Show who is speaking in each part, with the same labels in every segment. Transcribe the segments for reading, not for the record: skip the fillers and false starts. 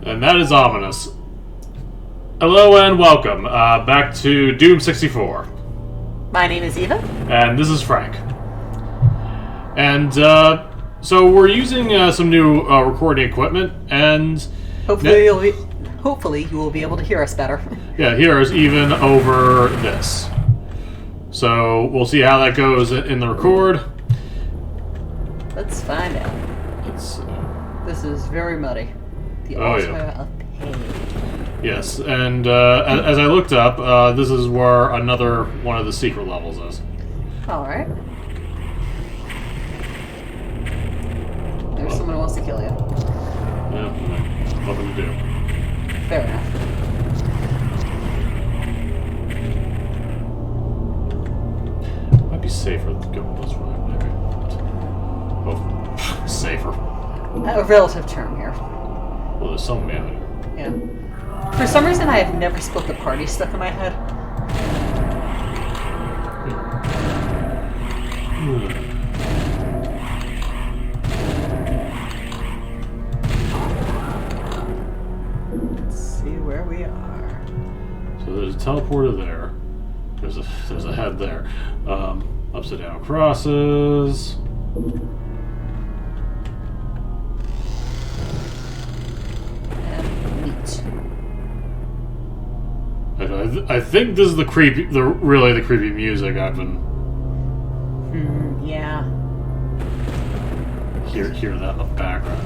Speaker 1: And that is ominous. Hello and welcome back to Doom 64.
Speaker 2: My name is Eva.
Speaker 1: And this is Frank. And so we're using some new recording equipment, and
Speaker 2: hopefully you will be able to hear us better.
Speaker 1: Yeah, hear us even over this. So we'll see how that goes in the record.
Speaker 2: Let's find out. This is very muddy. The altar of pain.
Speaker 1: Yes, and as I looked up, this is where another one of the secret levels is.
Speaker 2: Alright. There's someone who wants to kill you.
Speaker 1: Yeah, nothing to do.
Speaker 2: Fair enough.
Speaker 1: Might be safer to go this way, maybe. Oh, safer.
Speaker 2: A relative term here.
Speaker 1: Well, there's some man here.
Speaker 2: Yeah. For some reason, I have never split the party stuck in my head. Let's see where we are.
Speaker 1: So there's a teleporter there. There's a head there. Upside down crosses. I think this is the creepy music I've been.
Speaker 2: Yeah.
Speaker 1: Hear that in the background.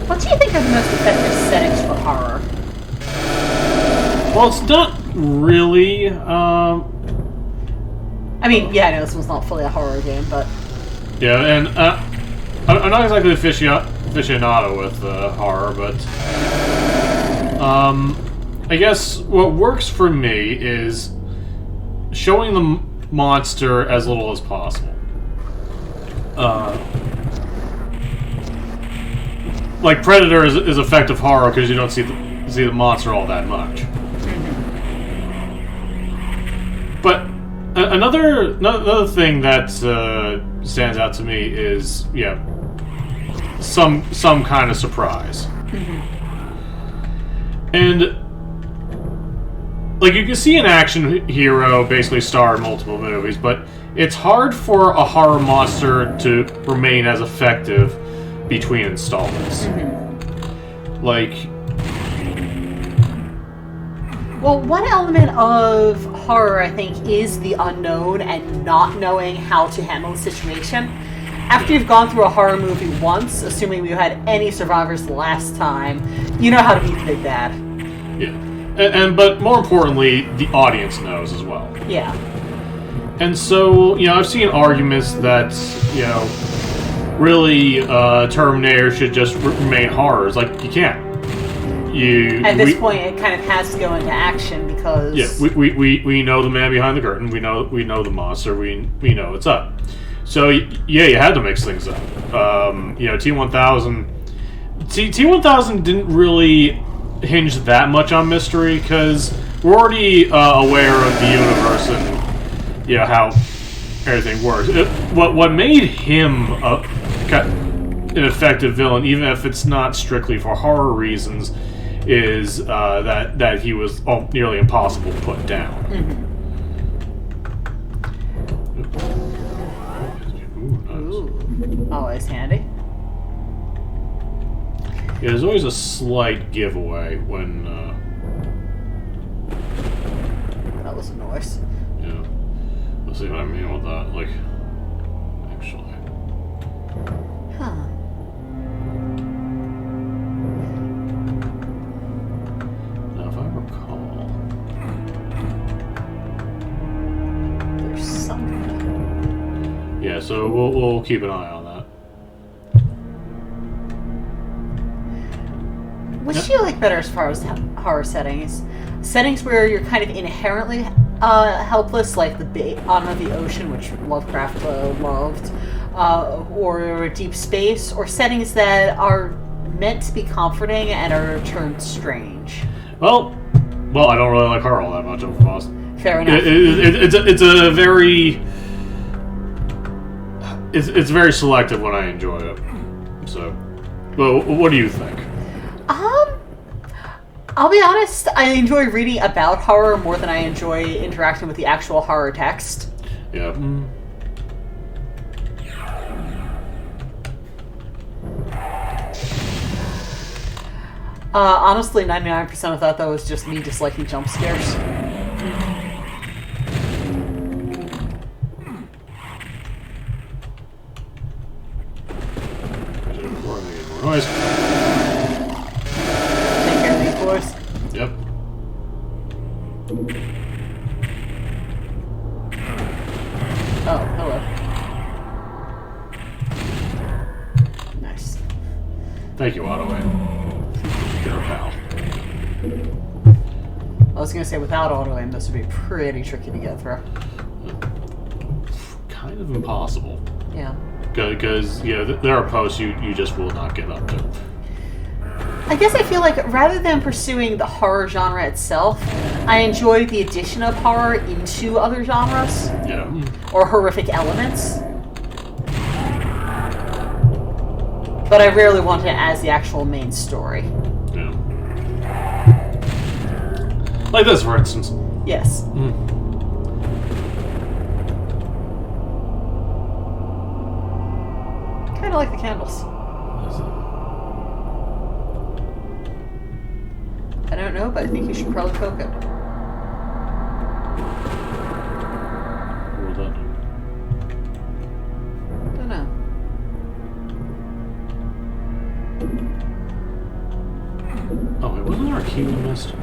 Speaker 2: What do you think are the most effective settings for horror?
Speaker 1: Well, it's not really.
Speaker 2: I mean, yeah, I know this one's not fully a horror game, but
Speaker 1: yeah, and I'm not exactly aficionado with horror, but. I guess what works for me is showing the monster as little as possible. Like Predator is effective horror because you don't see the monster all that much. But another thing that stands out to me is some kind of surprise. And, like, you can see an action hero basically star in multiple movies, but it's hard for a horror monster to remain as effective between installments. Like...
Speaker 2: Well, one element of horror, I think, is the unknown and not knowing how to handle the situation. After you've gone through a horror movie once, assuming you had any survivors the last time, you know how to beat the big bad.
Speaker 1: Yeah. But more importantly, the audience knows as well.
Speaker 2: Yeah.
Speaker 1: And so, I've seen arguments that, really, Terminator should just remain horrors. Like, you can't.
Speaker 2: At this point, it kind of has to go into action because...
Speaker 1: Yeah, we know the man behind the curtain. We know the monster. We know it's up. So, yeah, you had to mix things up. T-1000... T-1000 didn't really hinge that much on mystery, because we're already aware of the universe and, how everything works. What made him an effective villain, even if it's not strictly for horror reasons, is that he was nearly impossible to put down.
Speaker 2: Ooh, always handy.
Speaker 1: Yeah, there's always a slight giveaway when.
Speaker 2: That was a noise.
Speaker 1: Yeah. Let's see what I mean with that. Like, actually.
Speaker 2: Huh.
Speaker 1: Now, if I recall.
Speaker 2: There's something.
Speaker 1: Yeah, so we'll keep an eye on that.
Speaker 2: Which do you like better as far as horror settings? Settings where you're kind of inherently helpless, like the bottom of the ocean, which Lovecraft loved, or deep space, or settings that are meant to be comforting and are turned strange?
Speaker 1: Well, I don't really like horror all that much, overfast.
Speaker 2: Fair enough.
Speaker 1: It's a very... It's very selective when I enjoy it. So... But what do you think?
Speaker 2: I'll be honest, I enjoy reading about horror more than I enjoy interacting with the actual horror text.
Speaker 1: Yeah.
Speaker 2: Honestly, 99% of that, though, is just me disliking jump scares.
Speaker 1: Noise.
Speaker 2: Take care of these boys.
Speaker 1: Yep.
Speaker 2: Oh, hello. Nice.
Speaker 1: Thank you, Ottaway. Get our pal.
Speaker 2: I was gonna say, without auto-aim, this would be pretty tricky to get through.
Speaker 1: Kind of impossible.
Speaker 2: Yeah.
Speaker 1: Because, there are posts you just will not get up to.
Speaker 2: I guess I feel like rather than pursuing the horror genre itself, I enjoy the addition of horror into other genres.
Speaker 1: Yeah.
Speaker 2: Or horrific elements. But I rarely want it as the actual main story.
Speaker 1: Yeah. Like this, for instance.
Speaker 2: Yes. Kind of like the candles. I don't know, but I think you should probably cook it.
Speaker 1: Well done.
Speaker 2: Don't know.
Speaker 1: Oh, wait, wasn't there a key we missed?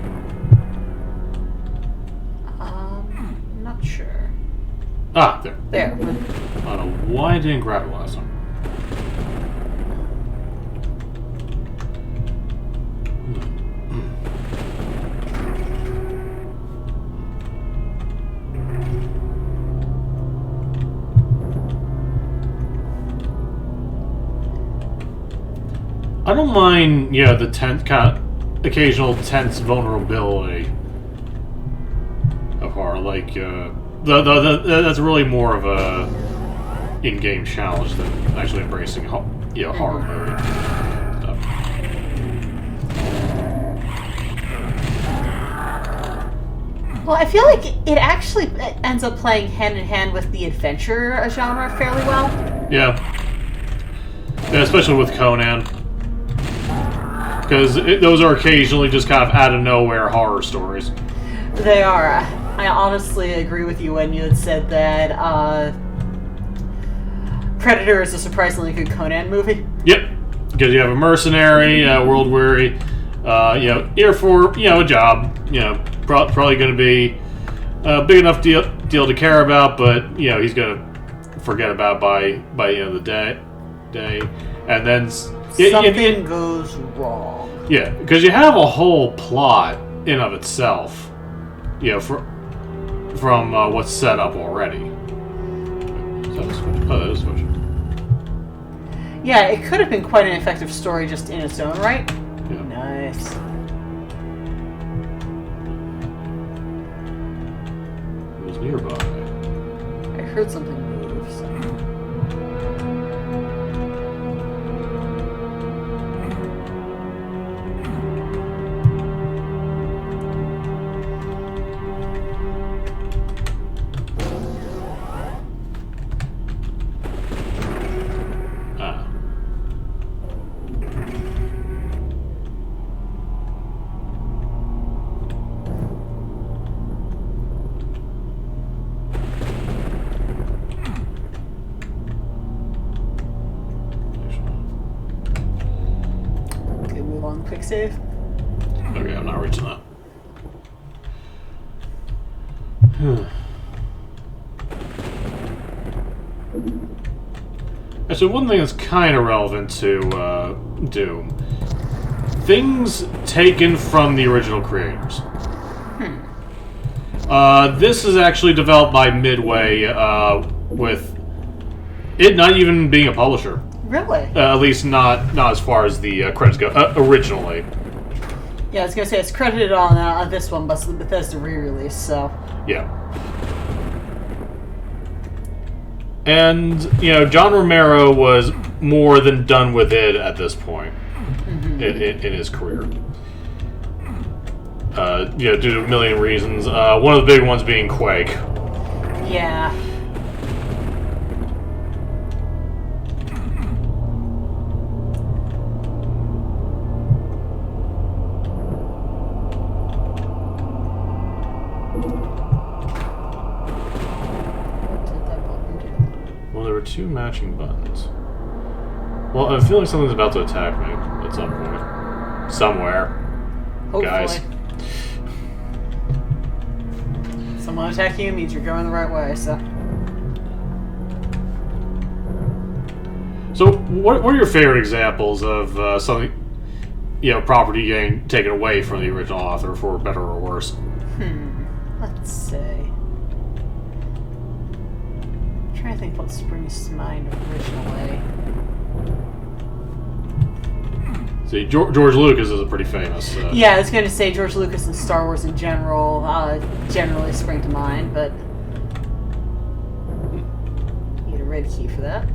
Speaker 2: Not sure.
Speaker 1: Ah, there.
Speaker 2: There.
Speaker 1: I don't know why I didn't grab it last time. I don't mind, the occasional tense vulnerability of horror. Like, that's really more of a in-game challenge than actually embracing, horror movie stuff.
Speaker 2: Well, I feel like it actually ends up playing hand in hand with the adventure genre fairly well.
Speaker 1: Yeah, especially with Conan. Because those are occasionally just kind of out of nowhere horror stories.
Speaker 2: They are. I honestly agree with you when you had said that Predator is a surprisingly good Conan movie.
Speaker 1: Yep. Because you have a mercenary, world-weary, here for, a job. Probably going to be a big enough deal to care about, but, he's going to forget about by the end of the day. And then
Speaker 2: something goes wrong.
Speaker 1: Yeah, because you have a whole plot in of itself, from what's set up already. Is that a switch? Oh, that is a switch.
Speaker 2: Yeah, it could have been quite an effective story just in its own right.
Speaker 1: Yeah.
Speaker 2: Nice.
Speaker 1: It was nearby.
Speaker 2: I heard something move, so... Quick save.
Speaker 1: Okay, I'm not reaching that. So one thing that's kind of relevant to Doom. Things taken from the original creators. This is actually developed by Midway, with it not even being a publisher.
Speaker 2: Really?
Speaker 1: At least not as far as the credits go. Originally.
Speaker 2: Yeah, I was gonna say it's credited on this one, but it's the Bethesda re-release, so.
Speaker 1: Yeah. And John Romero was more than done with it at this point. in his career. Due to a million reasons. One of the big ones being Quake.
Speaker 2: Yeah.
Speaker 1: Well, there were 2 matching buttons. Well, I feel like something's about to attack me at some point. Somewhere.
Speaker 2: Hopefully.
Speaker 1: Guys.
Speaker 2: Someone attacking you means you're going the right way, so...
Speaker 1: So, what are your favorite examples of something, property getting taken away from the original author for better or worse?
Speaker 2: Let's see. I'm trying to think what springs to mind originally.
Speaker 1: See, George Lucas is a pretty famous...
Speaker 2: Yeah, I was going to say George Lucas and Star Wars in general generally spring to mind, but... Need a red key for that.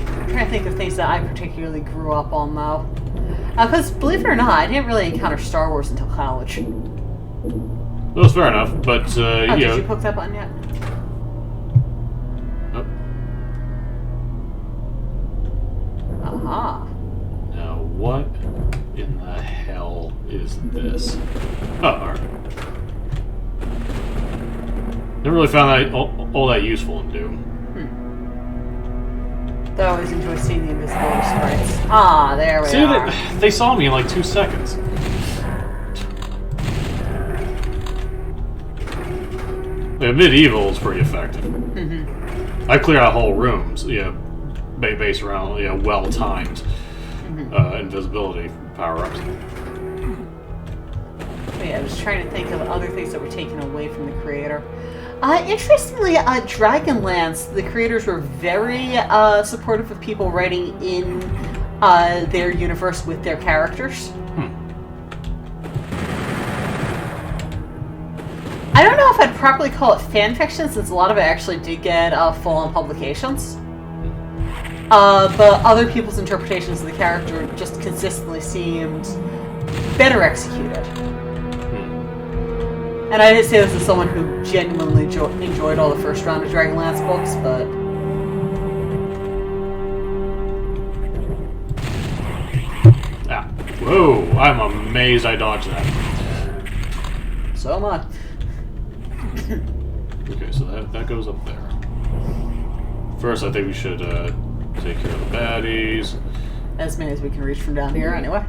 Speaker 2: I'm trying to think of things that I particularly grew up on, though. Because, believe it or not, I didn't really encounter Star Wars until college.
Speaker 1: Well, that's fair enough, but,
Speaker 2: did you poke that button yet?
Speaker 1: Oh.
Speaker 2: Aha.
Speaker 1: Now, what in the hell is this? Oh, alright. Never really found that all that useful in Doom.
Speaker 2: I always enjoy seeing the invisibility sprites. Ah, there we are.
Speaker 1: They saw me in like 2 seconds. Yeah, medieval is pretty effective. I clear out whole rooms, based around well-timed invisibility power-ups.
Speaker 2: Yeah, I was trying to think of other things that were taken away from the creator. Interestingly, Dragonlance, the creators were very supportive of people writing in their universe with their characters. I don't know if I'd properly call it fan fiction, since a lot of it actually did get full-on publications. But other people's interpretations of the character just consistently seemed better executed. And I didn't say this as someone who genuinely enjoyed all the first round of Dragonlance books, but...
Speaker 1: Ah. Whoa, I'm amazed I dodged that.
Speaker 2: So am I.
Speaker 1: Okay, so that goes up there. First, I think we should take care of the baddies.
Speaker 2: As many as we can reach from down here, anyway.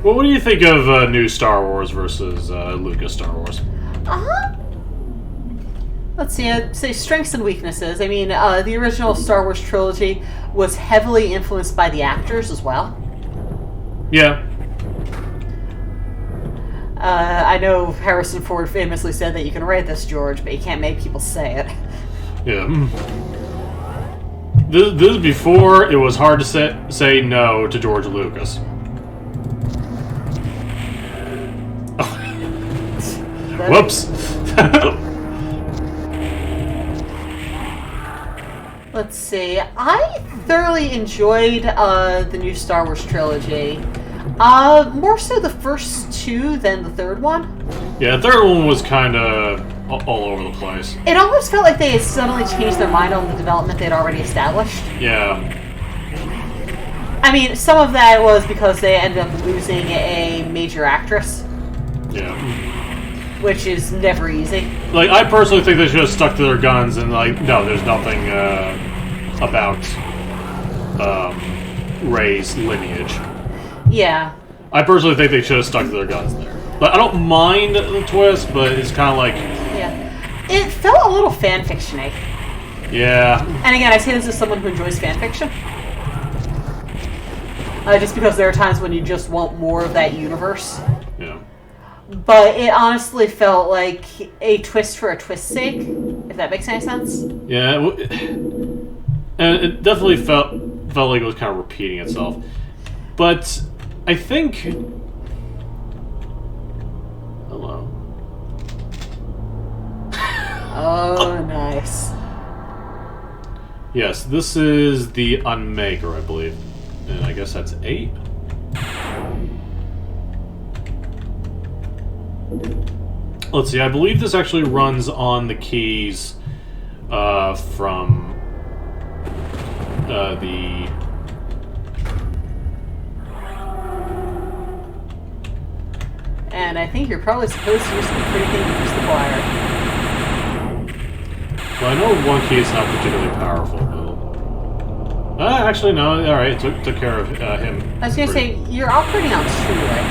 Speaker 1: Well, what do you think of new Star Wars versus Lucas Star Wars?
Speaker 2: Let's see, I'd say strengths and weaknesses. I mean, the original Star Wars trilogy was heavily influenced by the actors as well.
Speaker 1: Yeah.
Speaker 2: I know Harrison Ford famously said that you can write this, George, but you can't make people say it.
Speaker 1: Yeah. This is before it was hard to say no to George Lucas. Whoops.
Speaker 2: Let's see. I thoroughly enjoyed the new Star Wars trilogy. More so the first 2 than the third one.
Speaker 1: Yeah, the third one was kind of all over the place.
Speaker 2: It almost felt like they had suddenly changed their mind on the development they'd already established.
Speaker 1: Yeah.
Speaker 2: I mean, some of that was because they ended up losing a major actress.
Speaker 1: Yeah.
Speaker 2: Which is never easy.
Speaker 1: Like, I personally think they should have stuck to their guns and, like, no, there's nothing about Rey's lineage.
Speaker 2: Yeah.
Speaker 1: I personally think they should have stuck to their guns there. But I don't mind the twist, but it's kind of like...
Speaker 2: Yeah. It felt a little fanfiction-y.
Speaker 1: Yeah.
Speaker 2: And again, I say this as someone who enjoys fanfiction. Just because there are times when you just want more of that universe.
Speaker 1: Yeah.
Speaker 2: But it honestly felt like a twist for a twist's sake, if that makes any sense.
Speaker 1: Yeah, and it definitely felt like it was kind of repeating itself. But I think...
Speaker 2: Oh, nice.
Speaker 1: Yes, this is the Unmaker, I believe. And I guess that's 8? Let's see, I believe this actually runs on the keys from the...
Speaker 2: And I think you're probably supposed to use the pretty thing to use the wire.
Speaker 1: Well, I know one key is not particularly powerful, but... actually, no, alright, took care of him.
Speaker 2: I was gonna say, you're operating on 2 right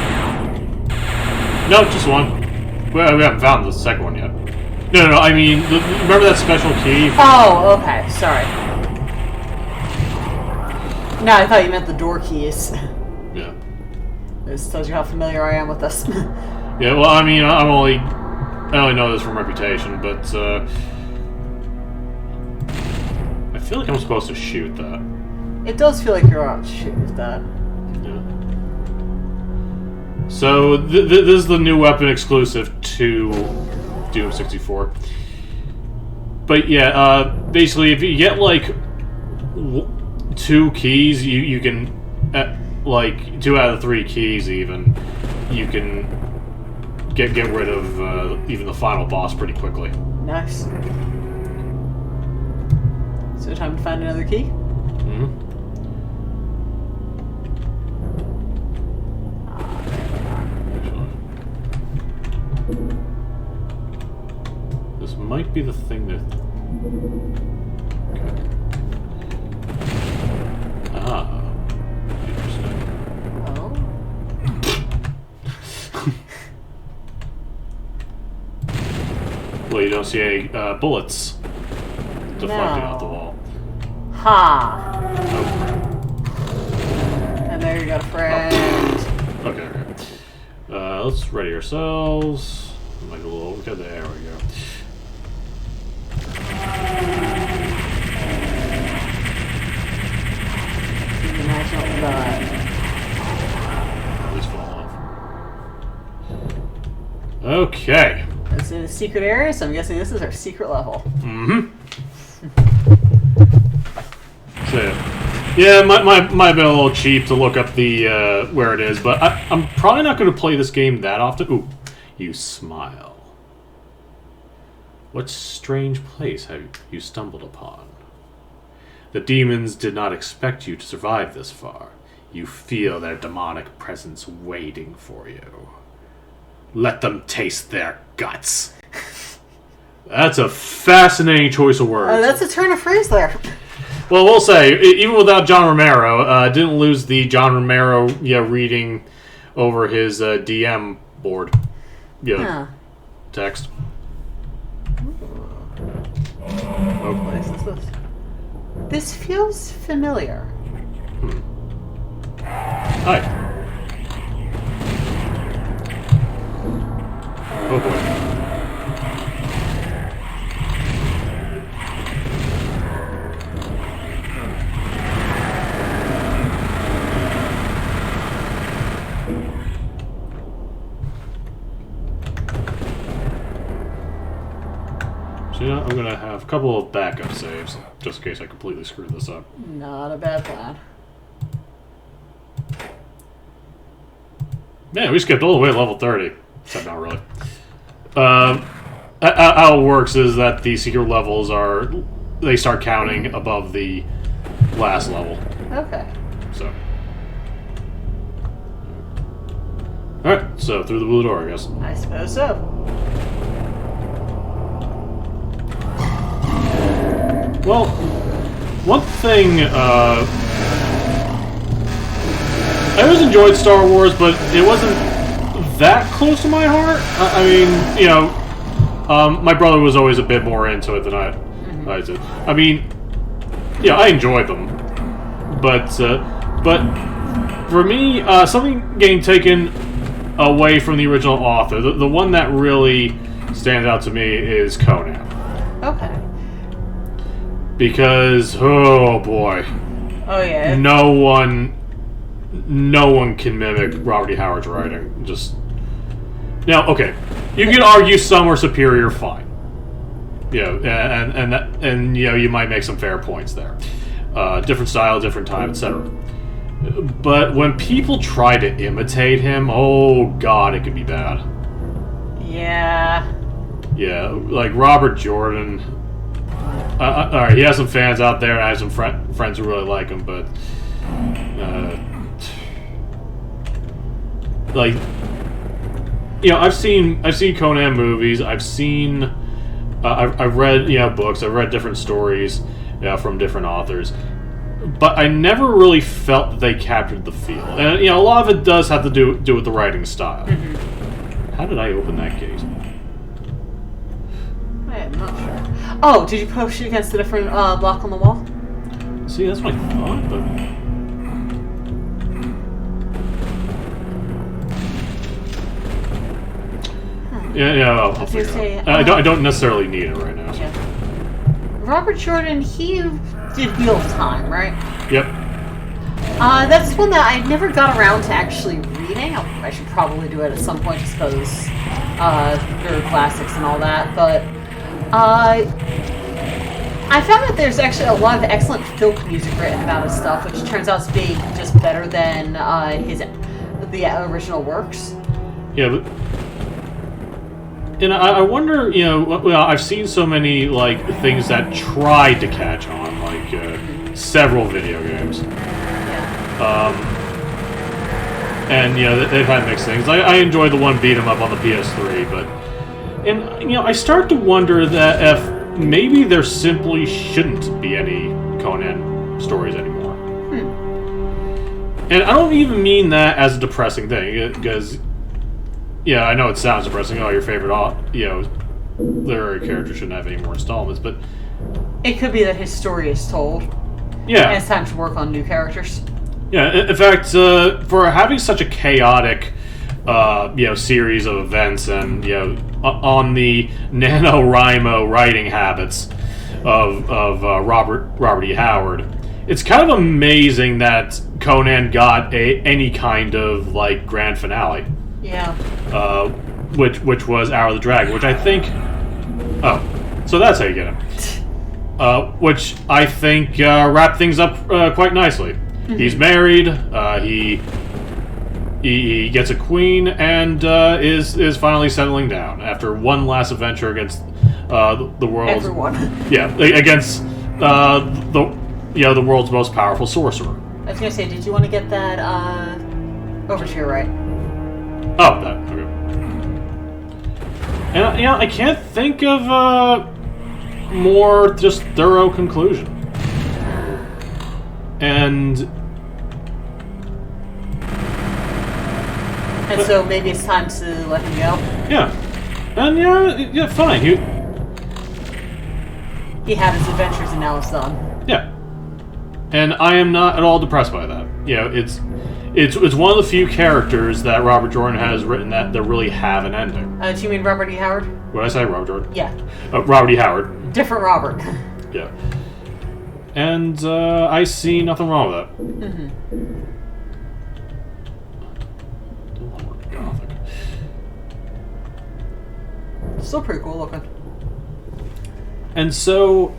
Speaker 2: now.
Speaker 1: No, just 1. Well, we haven't found the second one yet. No, I mean, remember that special key?
Speaker 2: Oh, okay, sorry. No, I thought you meant the door keys.
Speaker 1: Yeah.
Speaker 2: This tells you how familiar I am with this.
Speaker 1: Yeah, well, I mean, I only know this from reputation, but I feel like I'm supposed to shoot that.
Speaker 2: It does feel like you're out to shoot that.
Speaker 1: Yeah. So this is the new weapon exclusive to Doom 64. But yeah, basically, if you get like 2 keys, you can like 2 out of 3 keys even, you can get rid of even the final boss pretty quickly.
Speaker 2: Nice. So time to find another key?
Speaker 1: Mm-hmm. This might be the thing that... Okay. Ah. Interesting.
Speaker 2: Oh.
Speaker 1: Well, you don't see any bullets deflecting off the wall.
Speaker 2: Ha!
Speaker 1: Oh.
Speaker 2: And there you got a friend.
Speaker 1: Oh. Okay. Let's ready ourselves. Like a little... Okay, there we go.
Speaker 2: Imagine what that.
Speaker 1: These fall off. Okay.
Speaker 2: It's in a secret area, so I'm guessing this is our secret level.
Speaker 1: Mm-hmm. So, yeah, might have been a little cheap to look up the where it is, but I'm probably not going to play this game that often. Ooh, you smile. What strange place have you stumbled upon? The demons did not expect you to survive this far. You feel their demonic presence waiting for you. Let them taste their guts. That's a fascinating choice of words.
Speaker 2: That's a turn of phrase there.
Speaker 1: Well, we'll say, even without John Romero, didn't lose the John Romero reading over his DM board. Text.
Speaker 2: Oh, what is this? This feels familiar.
Speaker 1: Hi. Oh boy. So, I'm going to have a couple of backup saves, just in case I completely screwed this up.
Speaker 2: Not a bad plan.
Speaker 1: Man, we skipped all the way to level 30. Except not really. How it works is that the secret levels they start counting above the last level.
Speaker 2: Okay.
Speaker 1: So. Alright, so through the blue door, I guess.
Speaker 2: I suppose so.
Speaker 1: Well, one thing, I always enjoyed Star Wars, but it wasn't that close to my heart. I mean, my brother was always a bit more into it than I did. I mean, yeah, I enjoyed them, but for me, something getting taken away from the original author, the one that really stands out to me is Conan.
Speaker 2: Okay.
Speaker 1: Because, oh boy.
Speaker 2: Oh yeah.
Speaker 1: No one can mimic Robert E. Howard's writing. Just now, okay. You can argue some are superior, fine. and you might make some fair points there. Different style, different time, etc. But when people try to imitate him, oh god, it can be bad.
Speaker 2: Yeah.
Speaker 1: Yeah, like Robert Jordan. Alright, he has some fans out there, and I have some friends who really like him, but like, I've seen Conan movies. I've read books. I've read different stories from different authors, but I never really felt that they captured the feel. And a lot of it does have to do with the writing style.
Speaker 2: Mm-hmm.
Speaker 1: How did I open that gate?
Speaker 2: I'm not sure. Oh, did you push it against a different block on the wall?
Speaker 1: See, that's my thought, but. I'll figure it out. I don't necessarily need it right now. So.
Speaker 2: Yeah. Robert Jordan, he did Wheel of Time, right?
Speaker 1: Yep.
Speaker 2: That's one that I never got around to actually reading. I should probably do it at some point just because they're classics and all that. But I found that there's actually a lot of excellent folk music written about his stuff, which turns out to be just better than the original works.
Speaker 1: Yeah, but. And I wonder, I've seen so many things that tried to catch on, several video games. And they've had mixed things. I enjoyed the one beat 'em up on the PS3, but I start to wonder that if maybe there simply shouldn't be any Conan stories anymore. And I don't even mean that as a depressing thing, because. Yeah, I know it sounds depressing. Oh, your favorite, literary character shouldn't have any more installments, but
Speaker 2: it could be that his story is told.
Speaker 1: Yeah,
Speaker 2: and it's time to work on new characters.
Speaker 1: Yeah, in fact, for having such a chaotic, series of events, and on the NaNoWriMo writing habits of Robert E. Howard, it's kind of amazing that Conan got any kind of grand finale.
Speaker 2: Yeah.
Speaker 1: Which was Hour of the Dragon, which I think. Oh, so that's how you get him. Which I think wrapped things up quite nicely. Mm-hmm. He's married. He gets a queen and is finally settling down after one last adventure against the world's.
Speaker 2: Everyone.
Speaker 1: Yeah, against the world's most powerful sorcerer.
Speaker 2: I was gonna say, did you want to get that over to your right?
Speaker 1: Oh, that, okay. And, I can't think of a more just thorough conclusion. And
Speaker 2: so maybe it's time to let him go?
Speaker 1: Yeah. And, yeah, fine.
Speaker 2: He had his adventures and now it's done.
Speaker 1: Yeah. And I am not at all depressed by that. It's one of the few characters that Robert Jordan has written that really have an ending.
Speaker 2: Do you mean Robert E. Howard?
Speaker 1: What did I say, Robert Jordan?
Speaker 2: Yeah.
Speaker 1: Robert E. Howard.
Speaker 2: Different Robert.
Speaker 1: Yeah. And I see nothing wrong with that.
Speaker 2: Mm-hmm.
Speaker 1: Gothic.
Speaker 2: Still pretty cool looking.
Speaker 1: And so...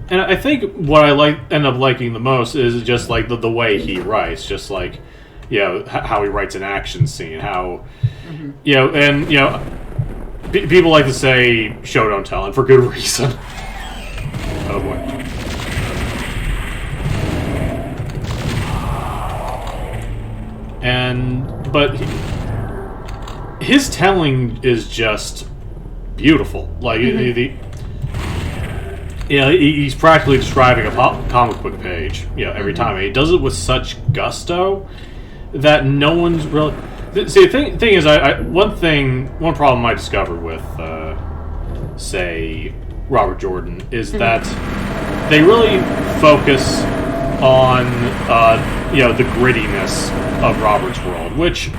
Speaker 1: And I think what I end up liking the most is just the way he writes, just how he writes an action scene, how people like to say show don't tell, and for good reason. Oh boy. But his telling is just beautiful. He's practically describing a comic book page, every time. And he does it with such gusto that no one's really. See, the thing is, one problem I discovered with, say, Robert Jordan is that they really focus on, the grittiness of Robert's world, which.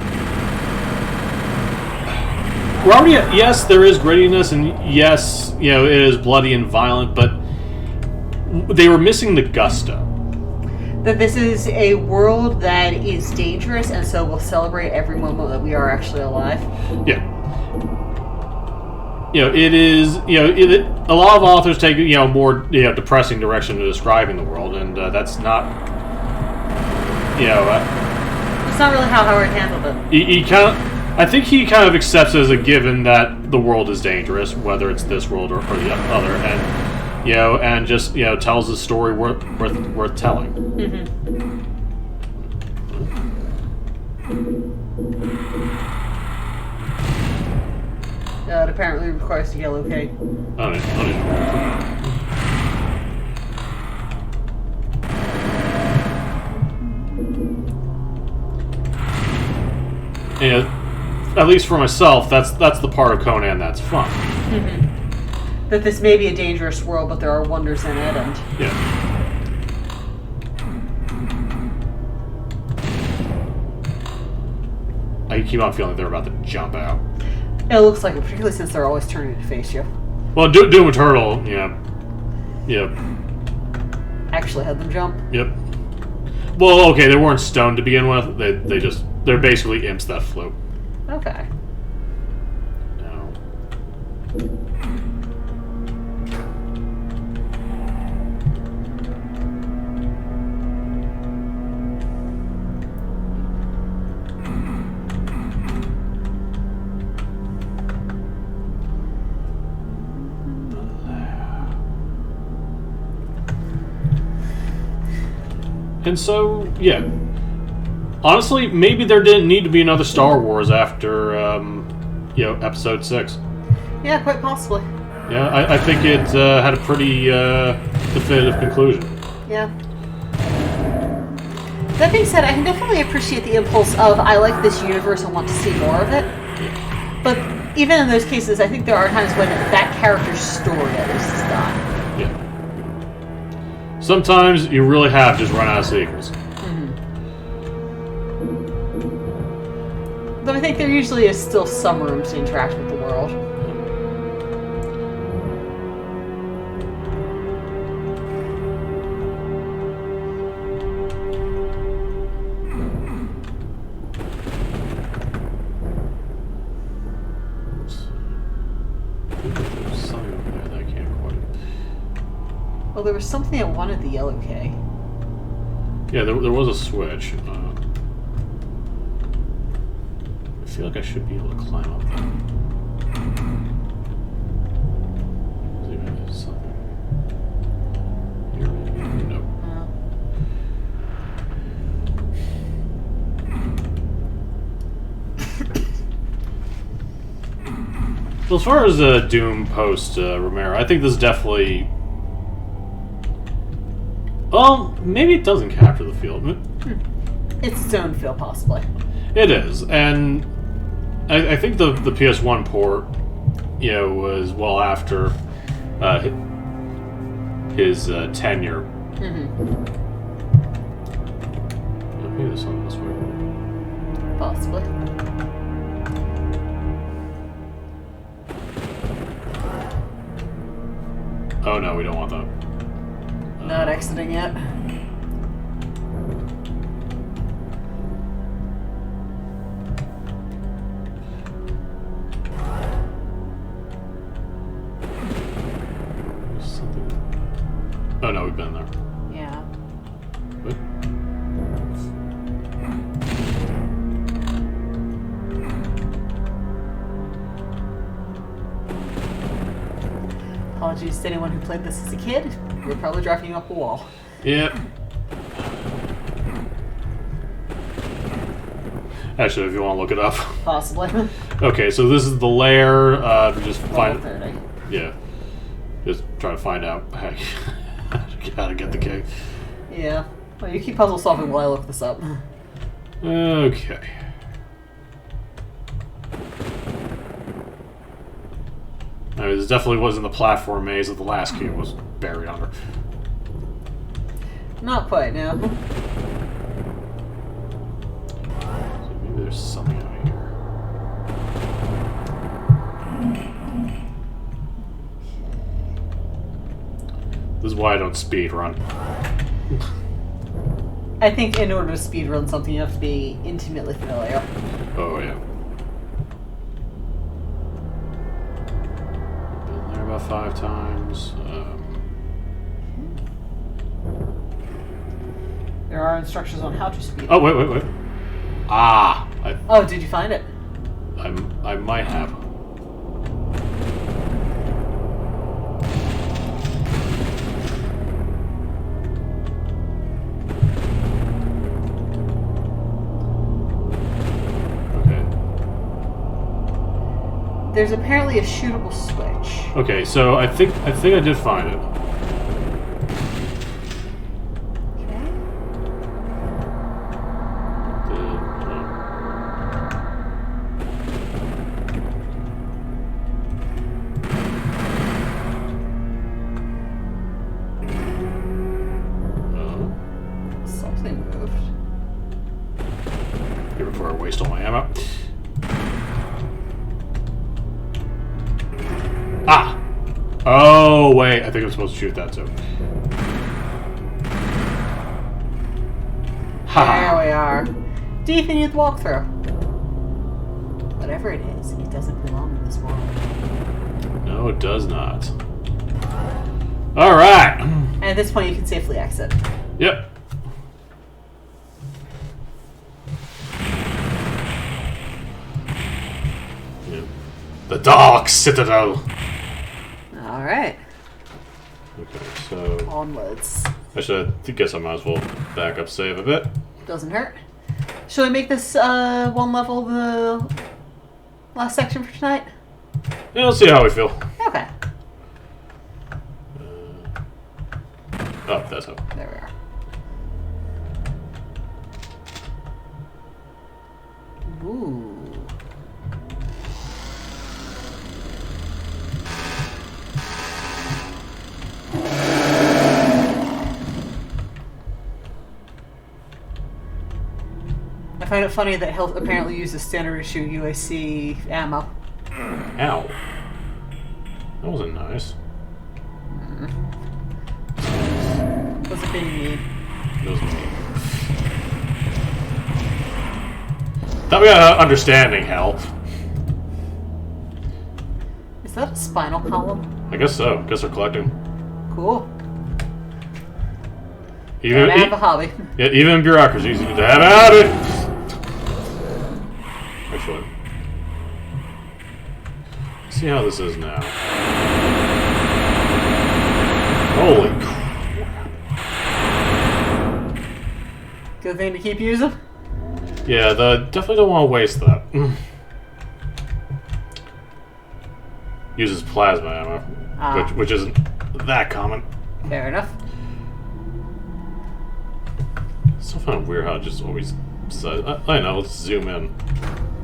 Speaker 1: Robert, yes, there is grittiness, and yes, it is bloody and violent, but they were missing the gusto.
Speaker 2: That this is a world that is dangerous, and so we'll celebrate every moment that we are actually alive.
Speaker 1: Yeah. it is, a lot of authors take, more, depressing direction to describing the world, and that's not,
Speaker 2: it's not really how Howard handled it.
Speaker 1: He kind of, I think he kind of accepts as a given that the world is dangerous, whether it's this world or the other, and, and just, tells a story worth telling.
Speaker 2: Mm-hmm. It apparently requires a yellow key.
Speaker 1: And at least for myself, that's the part of Conan that's fun.
Speaker 2: Mm-hmm. That this may be a dangerous world, but there are wonders in it, and
Speaker 1: I keep on feeling they're about to jump out.
Speaker 2: It looks like it, particularly since they're always turning to face you.
Speaker 1: Well, Doom Eternal,
Speaker 2: Actually had them jump.
Speaker 1: Yep. Well, okay, they weren't stoned to begin with. They're basically imps that float.
Speaker 2: Okay.
Speaker 1: No. And so, yeah. Honestly, maybe there didn't need to be another Star Wars after, Episode 6.
Speaker 2: Yeah, quite possibly.
Speaker 1: Yeah, I think it had a pretty definitive conclusion.
Speaker 2: Yeah. That being said, I can definitely appreciate the impulse of, I like this universe and want to see more of it. But even in those cases, I think there are times when that character's story at least is done.
Speaker 1: Yeah. Sometimes you really have just run out of sequels.
Speaker 2: Mm-hmm. Though I think there usually is still some room to interact with the world. Well, there was something that wanted the yellow key.
Speaker 1: Yeah, there was a switch. I feel like I should be able to climb up there. See if there's something here. Nope. Well, as far as Doom post Romero, I think this is definitely... Well, maybe it doesn't capture the field.
Speaker 2: It's its own feel, possibly.
Speaker 1: It is, and I think the PS1 port, was well after his tenure.
Speaker 2: Mm-hmm.
Speaker 1: Maybe there's something this way.
Speaker 2: Possibly.
Speaker 1: Oh no, we don't want that.
Speaker 2: Not exiting yet.
Speaker 1: Oh no, we've been there.
Speaker 2: Yeah.
Speaker 1: What?
Speaker 2: Apologies to anyone who played this as a kid. We're probably driving you up a wall.
Speaker 1: Yeah. Actually, if you want to look it up.
Speaker 2: Possibly.
Speaker 1: Okay, so this is the lair. Just find.
Speaker 2: 30.
Speaker 1: Yeah. Just try to find out how to get the key.
Speaker 2: Yeah. Well, you keep puzzle solving while I look this up.
Speaker 1: Okay. I mean, this definitely wasn't the platform maze that the last key was buried under.
Speaker 2: Not quite, no.
Speaker 1: So maybe there's something out here. This is why I don't speed run.
Speaker 2: I think in order to speedrun something, you have to be intimately familiar.
Speaker 1: Oh, yeah. about 5 times.
Speaker 2: There are instructions on how to speed.
Speaker 1: Oh, wait. Ah!
Speaker 2: Oh, did you find it?
Speaker 1: I might have.
Speaker 2: There's apparently a shootable switch.
Speaker 1: Okay, so I think I did find it.
Speaker 2: Something moved.
Speaker 1: Here before I waste all my ammo. Ah! Oh, wait. I think I'm supposed to shoot that, too.
Speaker 2: There we are. Definitive walkthrough. Whatever it is, it doesn't belong in this world.
Speaker 1: No, it does not. Alright!
Speaker 2: And at this point, you can safely exit.
Speaker 1: Yep. The Dark Citadel!
Speaker 2: Alright.
Speaker 1: Okay, so...
Speaker 2: Onwards.
Speaker 1: I guess I might as well back up save a bit.
Speaker 2: Doesn't hurt. Shall we make this one level the last section for tonight?
Speaker 1: Yeah, let's see how we feel.
Speaker 2: Okay.
Speaker 1: Oh, that's how.
Speaker 2: There we are. Ooh. I find it funny that Health apparently uses standard issue UAC ammo.
Speaker 1: Ow. That wasn't nice.
Speaker 2: Was it being mean?
Speaker 1: That was mean. Thought we got understanding, hell.
Speaker 2: Is that a spinal column?
Speaker 1: I guess so. Guess they're collecting.
Speaker 2: Cool.
Speaker 1: Even,
Speaker 2: I have a hobby.
Speaker 1: Yeah, even bureaucracies need to have at it. Actually, let's see how this is now. Holy crap!
Speaker 2: Good thing to keep using.
Speaker 1: Yeah, definitely don't want to waste that. Uses plasma ammo, which isn't that common.
Speaker 2: Fair enough.
Speaker 1: Still find it weird how it just always says. I know. Let's zoom in.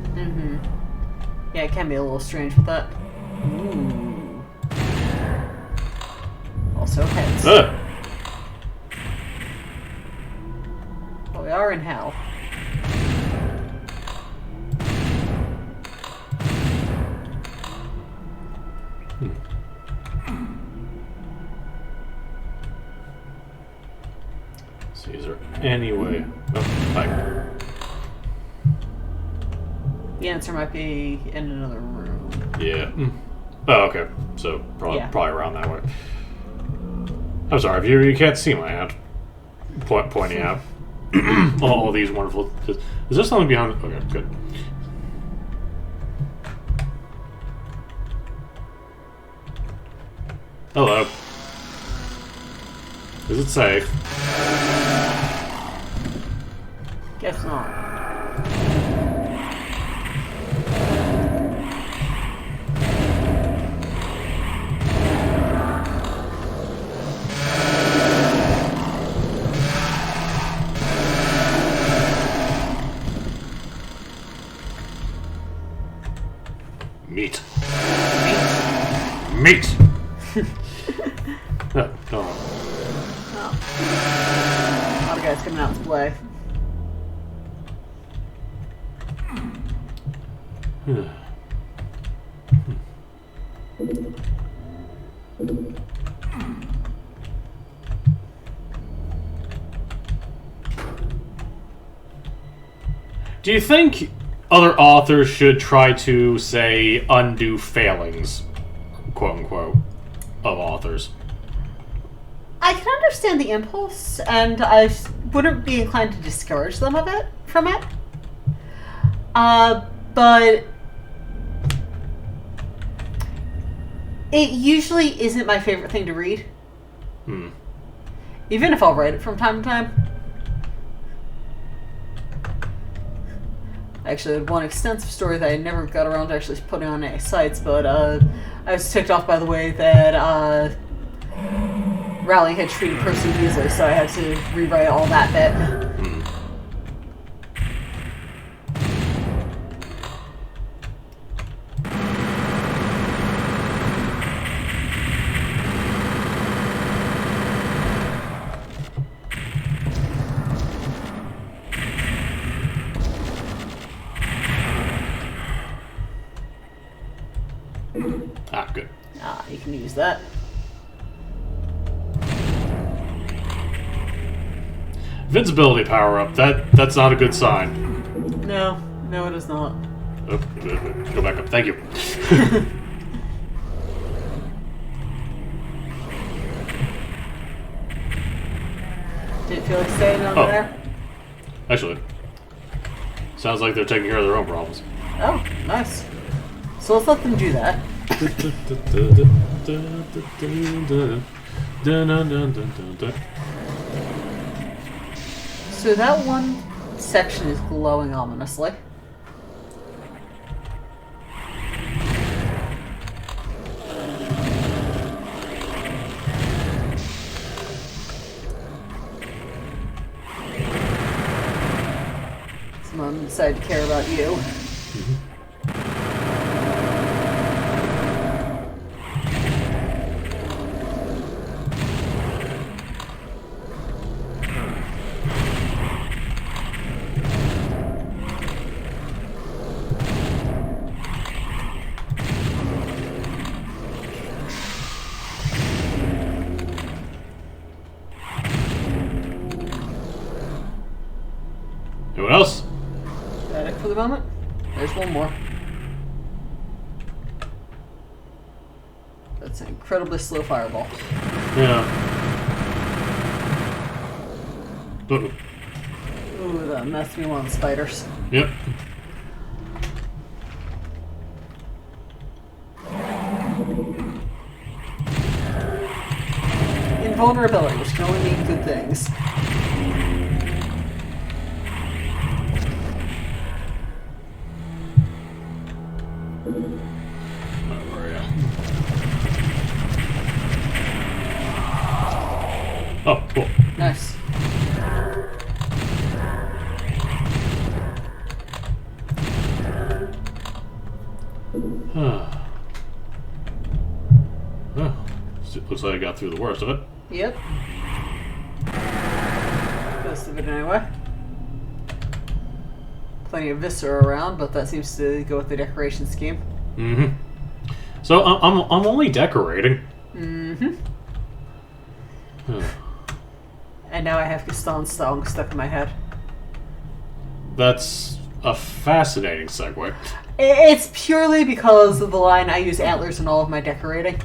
Speaker 2: Mm-hmm. Yeah, it can be a little strange with that. Ooh. Also heads. Well, we are in hell.
Speaker 1: See, is there any way? Oh, hi.
Speaker 2: The answer might be in another room.
Speaker 1: Yeah. Oh, okay. So probably around that way. I'm sorry if you can't see my hand pointing out all these wonderful. Is there something behind? Okay, good. Hello. Is it safe?
Speaker 2: Guess not.
Speaker 1: Meat. Meat. No.
Speaker 2: Oh. A lot of guys coming out to play.
Speaker 1: Do you think other authors should try to, say, undo failings, quote unquote? authors.
Speaker 2: I can understand the impulse, and I wouldn't be inclined to discourage them from it. But it usually isn't my favorite thing to read. Even if I'll write it from time to time. Actually, I had one extensive story that I never got around to actually putting on any sites, but I was ticked off by the way that Rowling had treated Percy Weasley, so I had to rewrite all that bit.
Speaker 1: Good.
Speaker 2: You can use that.
Speaker 1: Invincibility power up. That's not a good sign.
Speaker 2: No, it is not.
Speaker 1: Oh, go back up. Thank you.
Speaker 2: Did it feel like staying over there?
Speaker 1: Actually, sounds like they're taking care of their own problems.
Speaker 2: Oh, nice. So let's let them do that. So that one section is glowing ominously. Someone decided to care about you.
Speaker 1: Anyone else?
Speaker 2: That it for the moment? There's one more. That's an incredibly slow fireball.
Speaker 1: Yeah. Uh-oh.
Speaker 2: Ooh, that messed me one of the spiders.
Speaker 1: Yep.
Speaker 2: Invulnerability, which can only mean good things.
Speaker 1: Oh, cool.
Speaker 2: Nice.
Speaker 1: Looks like I got through the worst of it.
Speaker 2: Yep. Most of it anyway. Plenty of viscera around, but that seems to go with the decoration scheme.
Speaker 1: Mm-hmm. So I'm only decorating.
Speaker 2: Mm-hmm. And now I have Gaston's song stuck in my head.
Speaker 1: That's a fascinating segue.
Speaker 2: It's purely because of the line, I use antlers in all of my decorating.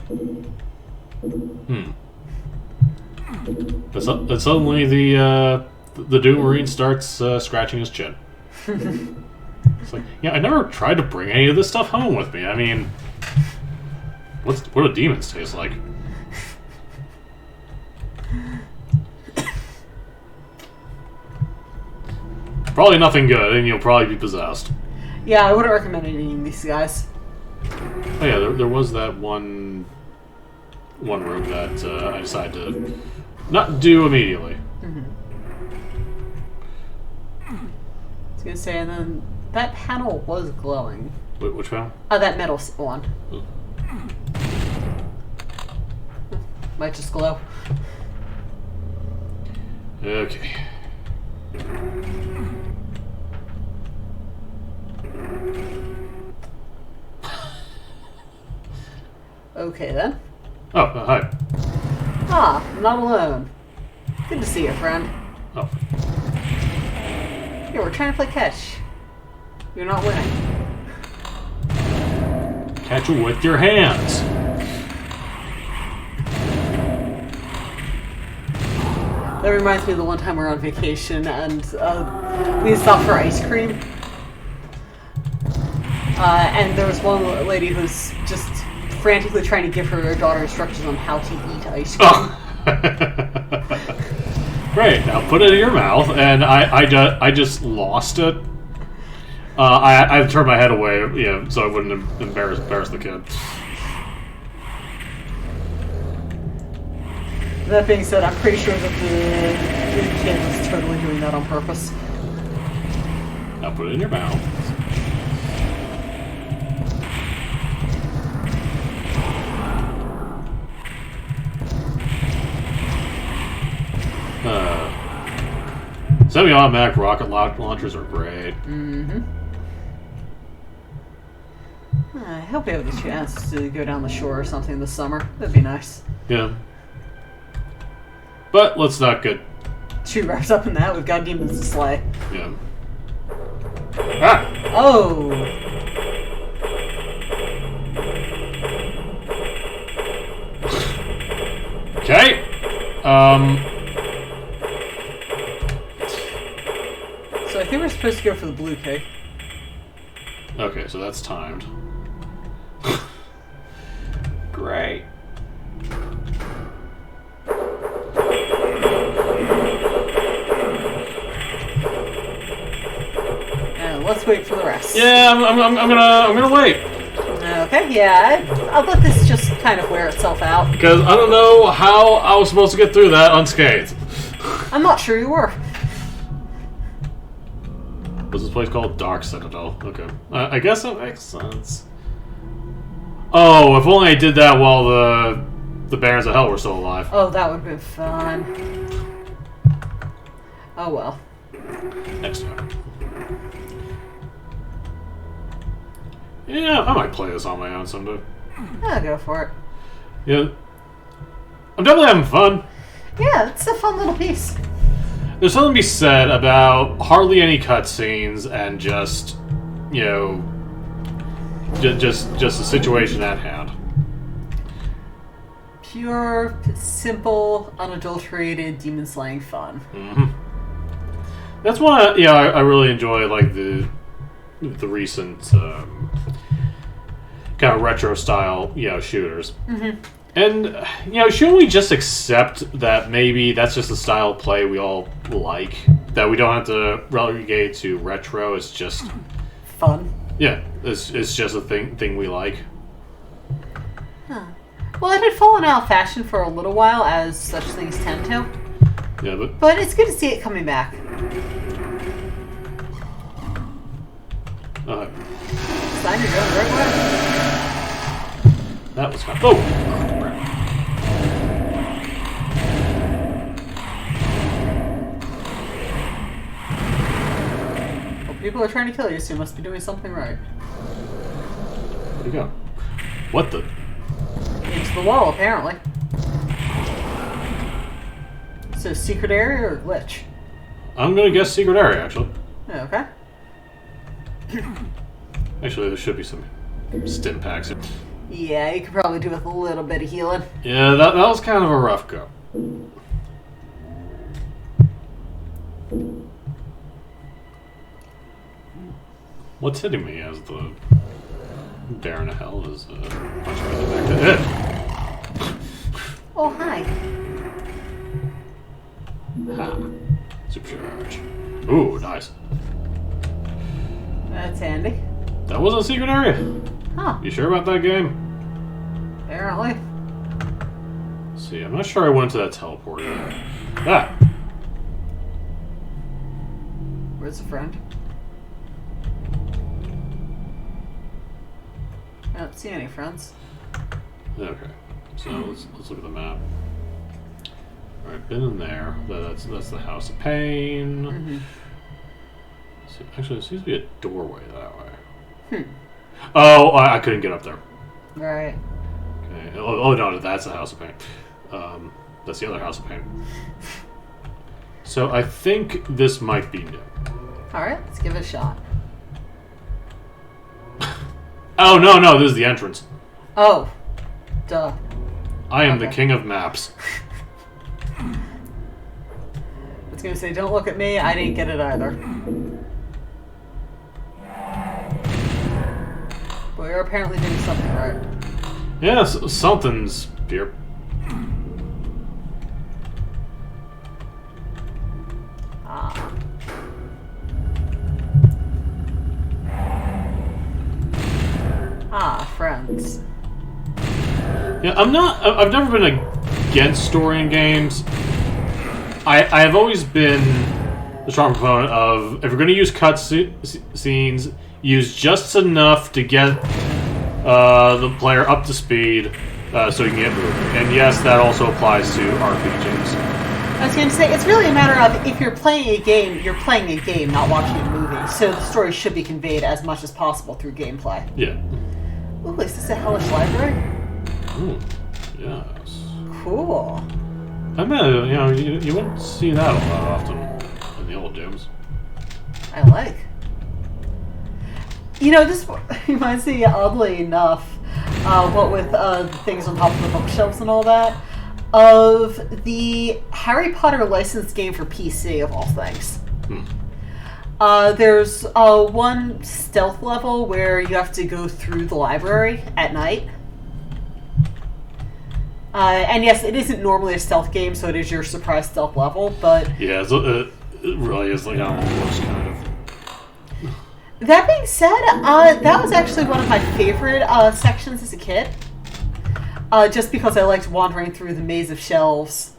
Speaker 1: But suddenly the Doom Marine starts scratching his chin. It's like, yeah, I never tried to bring any of this stuff home with me. I mean, what do demons taste like? Probably nothing good, and you'll probably be possessed.
Speaker 2: Yeah, I wouldn't recommend eating these guys.
Speaker 1: Oh yeah, there was that one room that I decided to not do immediately.
Speaker 2: I was gonna say, and then that panel was glowing.
Speaker 1: Which panel?
Speaker 2: Oh, that metal one. Might just glow.
Speaker 1: Okay.
Speaker 2: Okay then.
Speaker 1: Oh, hi.
Speaker 2: Ah, I'm not alone. Good to see you, friend.
Speaker 1: Oh.
Speaker 2: Here, we're trying to play catch. You're not winning.
Speaker 1: Catch it with your hands.
Speaker 2: That reminds me of the one time we were on vacation and we stopped for ice cream. And there was one lady who's just frantically trying to give her daughter instructions on how to eat ice cream.
Speaker 1: Oh. Great, now put it in your mouth, and I just lost it. I turned my head away, so I wouldn't embarrass the kid.
Speaker 2: That being said, I'm pretty sure that the kid was totally doing that on purpose.
Speaker 1: Now put it in your mouth. Semi-automatic rocket launchers are great.
Speaker 2: Mm-hmm. I hope we have the chance to go down the shore or something this summer. That'd be nice.
Speaker 1: Yeah. But let's not get
Speaker 2: too wrapped up in that. We've got demons to slay.
Speaker 1: Yeah. Ah!
Speaker 2: Oh!
Speaker 1: Okay.
Speaker 2: So I think we're supposed to go for the blue cake.
Speaker 1: Okay, so that's timed. Great.
Speaker 2: Let's wait for the rest.
Speaker 1: Yeah, I'm gonna wait.
Speaker 2: Okay, yeah, I'll let this just kind of wear itself out.
Speaker 1: Because I don't know how I was supposed to get through that unscathed.
Speaker 2: I'm not sure you were.
Speaker 1: What's this place called? Dark Citadel. Okay. I guess that makes sense. Oh, if only I did that while the Barons of Hell were still alive.
Speaker 2: Oh, that would have been fun. Oh well.
Speaker 1: Next time. Yeah, I might play this on my own someday.
Speaker 2: I'll go for it.
Speaker 1: Yeah. I'm definitely having fun.
Speaker 2: Yeah, it's a fun little piece.
Speaker 1: There's something to be said about hardly any cutscenes and just, just the situation at hand.
Speaker 2: Pure, simple, unadulterated demon slaying fun.
Speaker 1: Mm-hmm. That's why, I really enjoy like the recent kind of retro style, shooters.
Speaker 2: Mm-hmm.
Speaker 1: And, shouldn't we just accept that maybe that's just the style of play we all like? That we don't have to relegate to retro, it's just
Speaker 2: fun.
Speaker 1: Yeah, it's just a thing we like.
Speaker 2: Huh. Well, it had fallen out of fashion for a little while, as such things tend to.
Speaker 1: Yeah,
Speaker 2: but it's good to see it coming back. Sign your going the right way.
Speaker 1: That was fun. Oh!
Speaker 2: Well, people are trying to kill you, so you must be doing something right.
Speaker 1: Where'd you go? What the?
Speaker 2: Into the wall, apparently. So, secret area or glitch?
Speaker 1: I'm gonna guess secret area, actually.
Speaker 2: Okay.
Speaker 1: Actually, there should be some stim packs.
Speaker 2: Yeah, you could probably do with a little bit of healing.
Speaker 1: Yeah, that was kind of a rough go. What's hitting me as the Baron of Hell is much further back to it.
Speaker 2: Oh, hi.
Speaker 1: Ha. Supercharge. Ooh, nice.
Speaker 2: That's handy.
Speaker 1: That wasn't a secret area.
Speaker 2: Huh.
Speaker 1: You sure about that game?
Speaker 2: Apparently.
Speaker 1: See, I'm not sure I went to that teleport yet. Ah!
Speaker 2: Where's the friend? I don't see any friends.
Speaker 1: Okay. So let's look at the map. Alright, been in there. That's the House of Pain.
Speaker 2: Mm-hmm.
Speaker 1: See, actually, there seems to be a doorway that way.
Speaker 2: Oh,
Speaker 1: I couldn't get up there.
Speaker 2: Right.
Speaker 1: Okay. Oh no, that's the House of Pain. That's the other House of Pain. So I think this might be new.
Speaker 2: Alright, let's give it a shot.
Speaker 1: Oh no, this is the entrance.
Speaker 2: Oh. Duh.
Speaker 1: I am the king of maps.
Speaker 2: gonna say, don't look at me. I didn't get it either. But you're apparently doing something right.
Speaker 1: Yeah, something's here. Friends. Yeah, I've never been against story in games. I have always been the strong proponent of, if you're going to use cutscenes, use just enough to get the player up to speed so you can get moving. And yes, that also applies to RPGs.
Speaker 2: I was going to say, it's really a matter of, if you're playing a game, you're playing a game, not watching a movie. So the story should be conveyed as much as possible through gameplay.
Speaker 1: Yeah.
Speaker 2: Ooh, is this a hellish library?
Speaker 1: Ooh, yes.
Speaker 2: Cool.
Speaker 1: I bet, you wouldn't see that a lot often in the old Dooms.
Speaker 2: I like. This reminds me, oddly enough, what with things on top of the bookshelves and all that, of the Harry Potter licensed game for PC, of all things. There's one stealth level where you have to go through the library at night. And yes, it isn't normally a stealth game, so it is your surprise stealth level, but...
Speaker 1: Yeah, it really is like on the worst kind of...
Speaker 2: That being said, that was actually one of my favorite sections as a kid. Just because I liked wandering through the maze of shelves.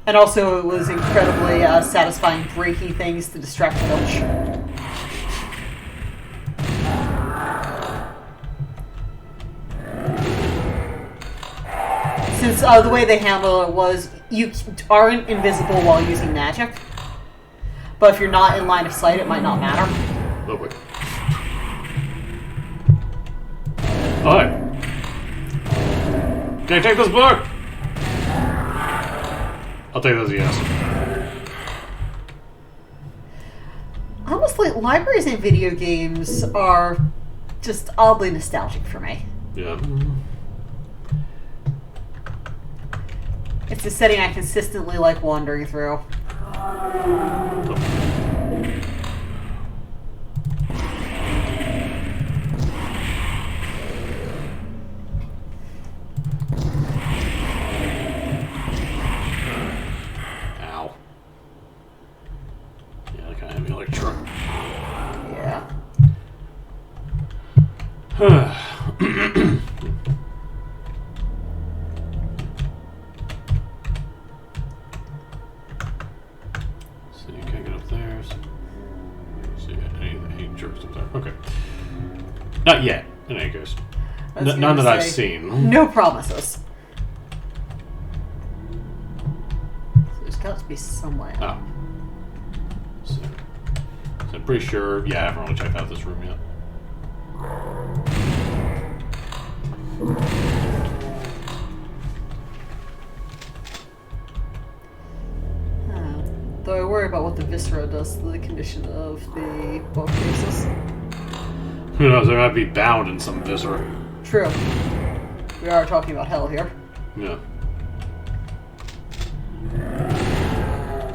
Speaker 2: And also, it was incredibly satisfying breaking things to distract Filch. Since the way they handle it was, you aren't invisible while using magic. But if you're not in line of sight, it might not matter.
Speaker 1: Oh, wait. Hi. Can I take this book? I'll take this, yes.
Speaker 2: Honestly, libraries in video games are just oddly nostalgic for me.
Speaker 1: Yeah.
Speaker 2: It's a setting I consistently like wandering through.
Speaker 1: So you can't get up there. So any jerks up there. Okay. Not yet, in any case. None that I've seen.
Speaker 2: No promises. There's got to be some way.
Speaker 1: Oh. So I'm pretty sure, yeah, I haven't really checked out this room yet.
Speaker 2: Though I worry about what the viscera does to the condition of the bookcases.
Speaker 1: Who knows, they might be bound in some viscera.
Speaker 2: True. We are talking about hell here.
Speaker 1: Yeah.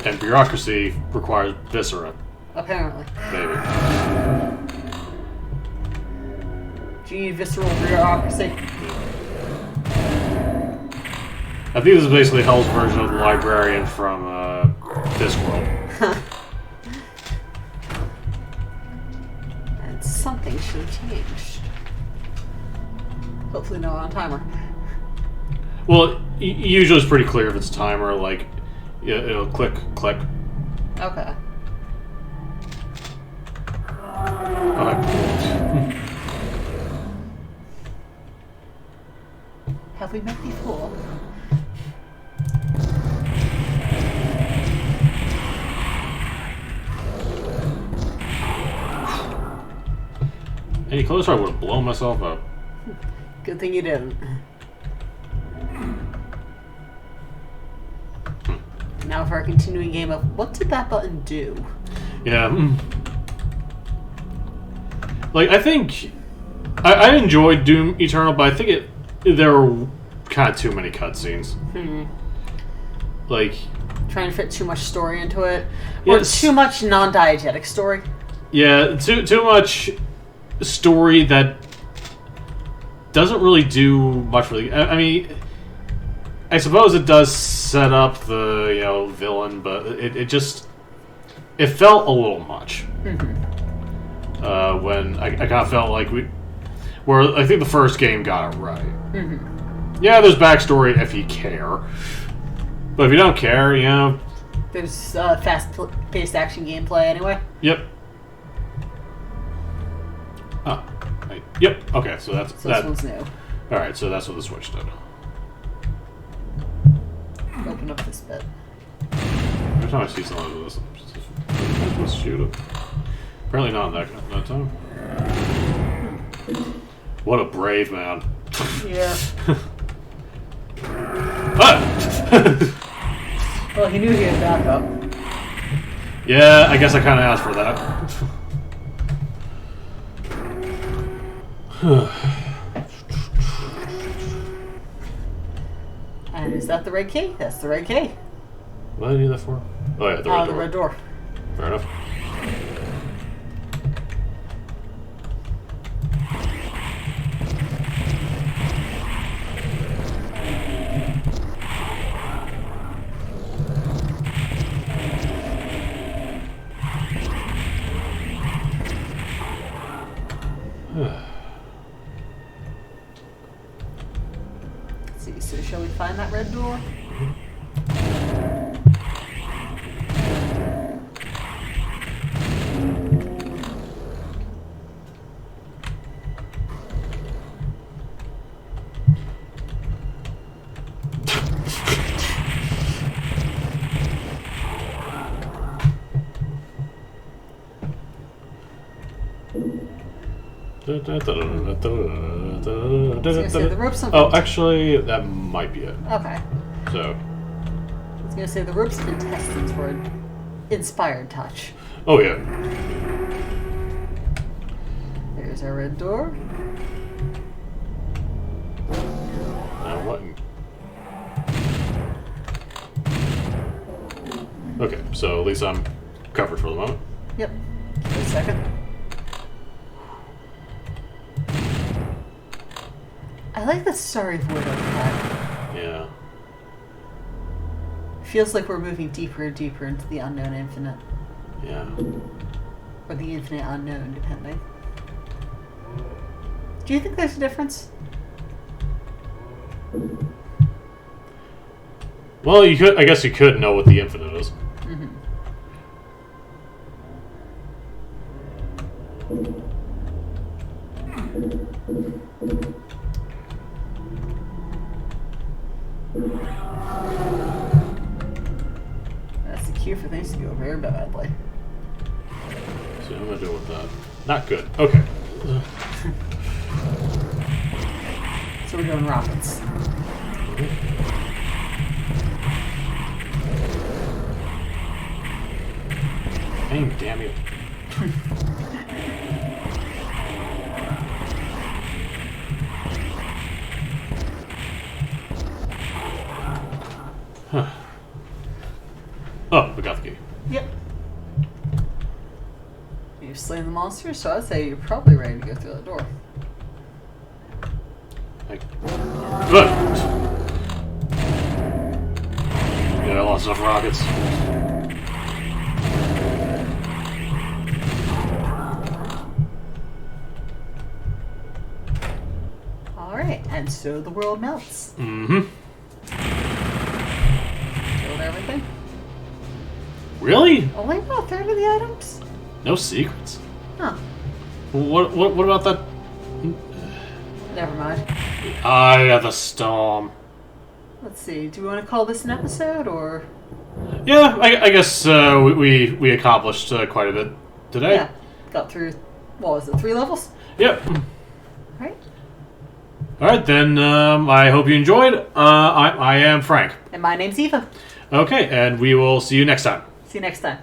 Speaker 1: And bureaucracy requires viscera.
Speaker 2: Apparently.
Speaker 1: Maybe.
Speaker 2: Do you need visceral bureaucracy?
Speaker 1: Yeah. I think this is basically Hell's version of the librarian from this world.
Speaker 2: And something should have changed. Hopefully not on timer.
Speaker 1: Well, usually it's pretty clear if it's timer, like, it'll click, click.
Speaker 2: Okay.
Speaker 1: Okay.
Speaker 2: Have we met before?
Speaker 1: Any closer, I would have blown myself up.
Speaker 2: Good thing you didn't. Now for our continuing game of what did that button do?
Speaker 1: Yeah. Like, I think I enjoyed Doom Eternal, but I think there were kind of too many cutscenes. like
Speaker 2: trying to fit too much story into it, or
Speaker 1: yes.
Speaker 2: too much non-diegetic story.
Speaker 1: Yeah, too much story that doesn't really do much for the. I mean, I suppose it does set up the villain, but it just felt a little much. When I kind of felt like where I think the first game got it right. Yeah, there's backstory if you care, but if you don't care,
Speaker 2: there's fast-paced action gameplay anyway.
Speaker 1: Yep. Oh, right. Yep. Okay, so that's
Speaker 2: this one's new.
Speaker 1: All right, so that's what the Switch did.
Speaker 2: Open up this bit.
Speaker 1: Every time I see something like this, let's shoot it. Apparently not in that time. What a brave man.
Speaker 2: Yeah.
Speaker 1: Ah!
Speaker 2: Well, he knew he had backup.
Speaker 1: Yeah, I guess I kind of asked for that.
Speaker 2: And is that the red key? That's the red key.
Speaker 1: What did I do that for? Oh yeah, the red door.
Speaker 2: The red door.
Speaker 1: Fair enough.
Speaker 2: Let's see, so shall we find that red door? The ropes
Speaker 1: Oh, actually, that might be it.
Speaker 2: Okay.
Speaker 1: So.
Speaker 2: I was gonna say the ropes of intestines were an inspired touch.
Speaker 1: Oh yeah.
Speaker 2: There's our red door.
Speaker 1: Now what? Okay, so at least I'm covered for the moment.
Speaker 2: Yep. Give it a second. I like the starry void on that.
Speaker 1: Yeah.
Speaker 2: Feels like we're moving deeper and deeper into the unknown infinite.
Speaker 1: Yeah.
Speaker 2: Or the infinite unknown, depending. Do you think there's a difference?
Speaker 1: Well, you could. I guess you could know what the infinite is.
Speaker 2: That's the cue for things to go very badly.
Speaker 1: So what am I doing with that? Not good. Okay.
Speaker 2: So we're doing rockets.
Speaker 1: Aim, damn you. Huh. Oh, we got the key.
Speaker 2: Yep. You've slain the monster, so I'd say you're probably ready to go through the door.
Speaker 1: Good. Yeah, I lost enough rockets.
Speaker 2: Alright, and so the world melts.
Speaker 1: Mm-hmm.
Speaker 2: Killed everything?
Speaker 1: Really?
Speaker 2: Only about a third of the items?
Speaker 1: No secrets.
Speaker 2: Huh.
Speaker 1: What about that?
Speaker 2: Never mind.
Speaker 1: Eye of the storm.
Speaker 2: Let's see, do we want to call this an episode, or...?
Speaker 1: Yeah, I guess we accomplished quite a bit today.
Speaker 2: Yeah, got through, what was it, 3 levels?
Speaker 1: Yep.
Speaker 2: Right.
Speaker 1: Alright, then I hope you enjoyed. I am Frank.
Speaker 2: And my name's Eva.
Speaker 1: Okay, and we will see you next time.
Speaker 2: See you next time.